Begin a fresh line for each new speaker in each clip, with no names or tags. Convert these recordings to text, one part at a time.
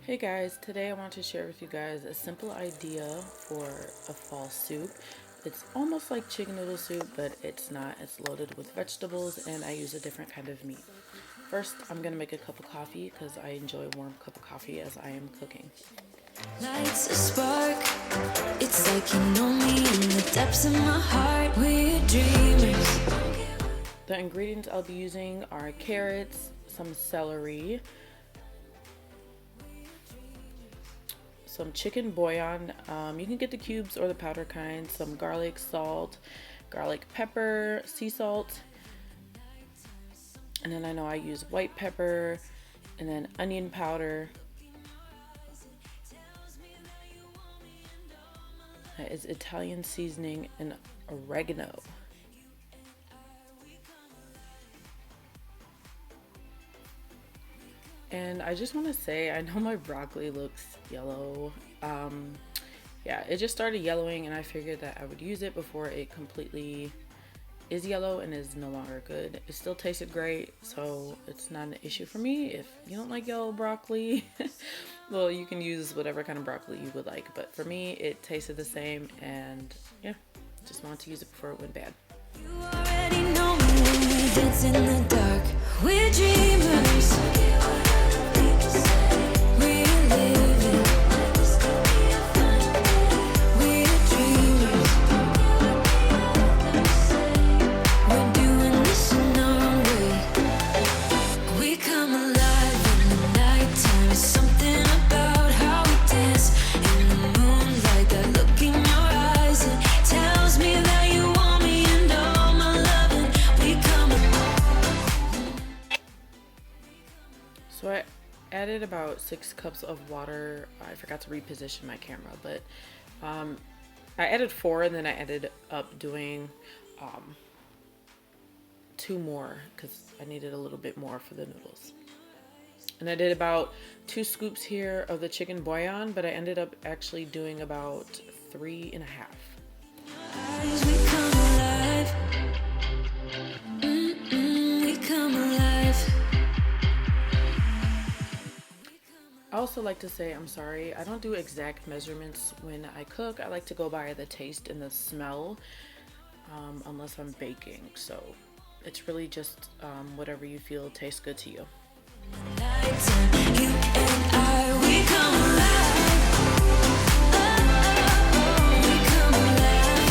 Hey guys, today I want to share with you guys a simple idea for a fall soup. It's almost like chicken noodle soup, but it's not. It's loaded with vegetables and I use a different kind of meat. First, I'm gonna make a cup of coffee because I enjoy a warm cup of coffee as I am cooking.
Lights a spark. It's like you know me in the depths of my heart. We're dreamers.
The ingredients I'll be using are carrots, some celery, some chicken bouillon. You can get the cubes or the powder kind, some garlic, salt, garlic pepper, sea salt, and then I know I use white pepper, and then onion powder. That is Italian seasoning and oregano. And I just want to say, I know my broccoli looks yellow. Yeah, it just started yellowing and I figured that I would use it before it completely is yellow and is no longer good. It still tasted great, so it's not an issue for me. If you don't like yellow broccoli, well, you can use whatever kind of broccoli you would like. But for me, it tasted the same, and yeah, just wanted to use it before it went bad.
You already know me when we dance in the dark. We're dreamers. We're living. We're dreamers. We're doing this in our own way. We come alive in the nighttime. It's something about how we dance in the moonlight. That look in your eyes, it tells me that you want me and all my loving. We come alive.
So I added about 6 cups of water. I forgot to reposition my camera, but I added 4 and then I ended up doing 2 more because I needed a little bit more for the noodles. And I did about 2 scoops here of the chicken bouillon, but I ended up actually doing about 3.5.
Eyes, we come alive. We come alive.
I also like to say I'm sorry. I don't do exact measurements when I cook. I like to go by the taste and the smell, unless I'm baking. So it's really just whatever you feel tastes good to you.
Nighttime, you and I, we come alive. We come alive.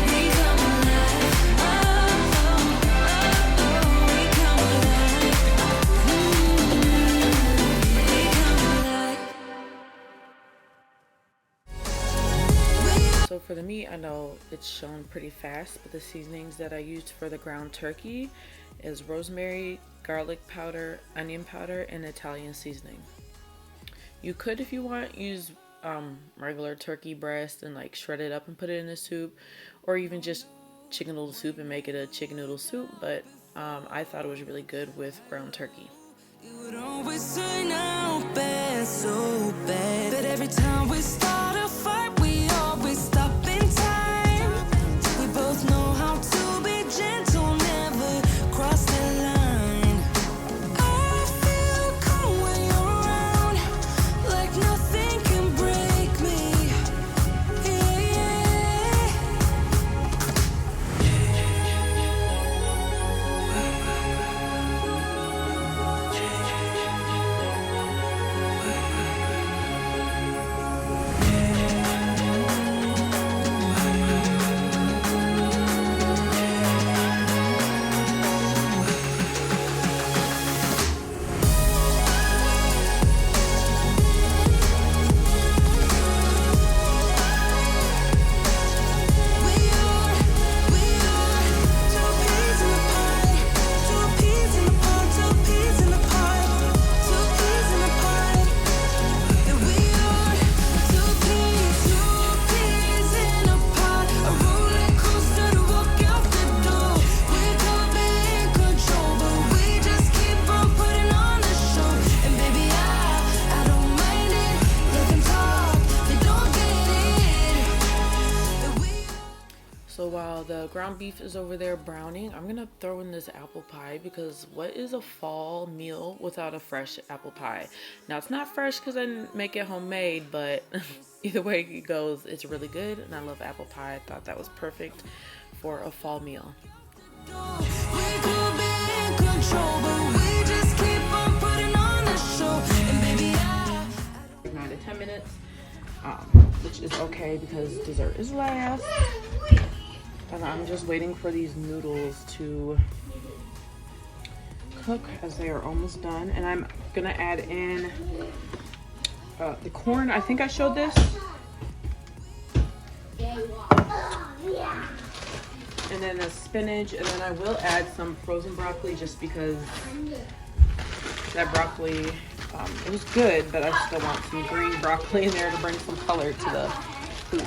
We come alive. We come alive.
So for the meat, I know it's shown pretty fast, but the seasonings that I used for the ground turkey is rosemary, garlic powder, onion powder, and Italian seasoning. You could, if you want, use regular turkey breast and like shred it up and put it in the soup, or even just chicken noodle soup and make it a chicken noodle soup, but I thought it was really good with ground turkey.
It would always turn out bad, so bad. But every time we start a fight, we always stop in time. We both know how to be gentle, never cross the line. I feel calm when you're around, like nothing can break me.
ground beef is over there browning. I'm gonna throw in this apple pie because what is a fall meal without a fresh apple pie? Now it's not fresh because I didn't make it homemade, but either way it goes, it's really good and I love apple pie. I thought that was perfect for a fall meal.
We could be in control, but we just keep on putting on the show. And baby,
9 to 10 minutes, which is okay because dessert is last. And I'm just waiting for these noodles to cook as they are almost done. And I'm gonna add in the corn. I think I showed this. And then the spinach, and then I will add some frozen broccoli just because that broccoli, it was good, but I still want some green broccoli in there to bring some color to the food.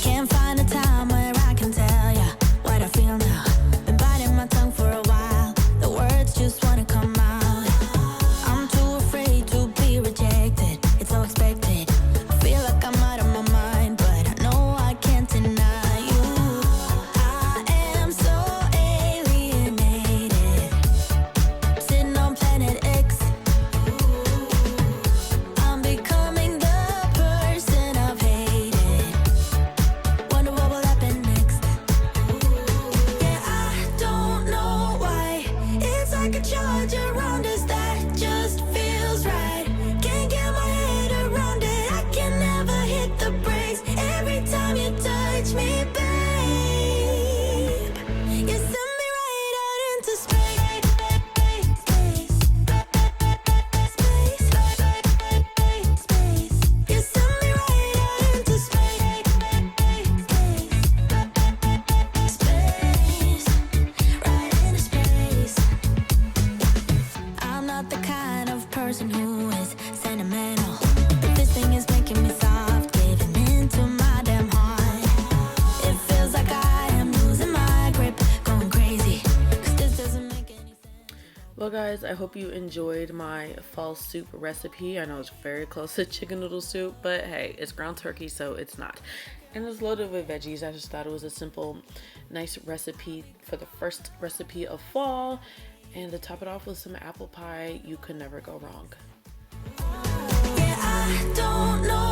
Can't find a time where I can tell ya what I feel now. Been biting my tongue for a while. The words just wanna come out. I'm too afraid to be rejected. It's so expected. I feel like I'm out of my mind, but I know I can't deny you. I am so alienated. Sitting on planet X. I'm becoming the person I've hated. Wonder what will happen next. Yeah, I don't know why. It's like a charge around us that just feels right. Can't get my head around it. I can never hit the brakes. Every time you touch me, babe, you send me right out into space. You send me right out into space. Right into space. I'm not the kind of person who is sentimental, but this thing is making me soft, giving into my damn heart. It feels like I am losing my grip, going crazy, 'cause this doesn't make any sense.
Well guys, I hope you enjoyed my fall soup recipe. I know it's very close to chicken noodle soup, but hey, it's ground turkey, so it's not. And it's loaded with veggies. I just thought it was a simple, nice recipe for the first recipe of fall. And to top it off with some apple pie, you could never go wrong.
Yeah, I don't know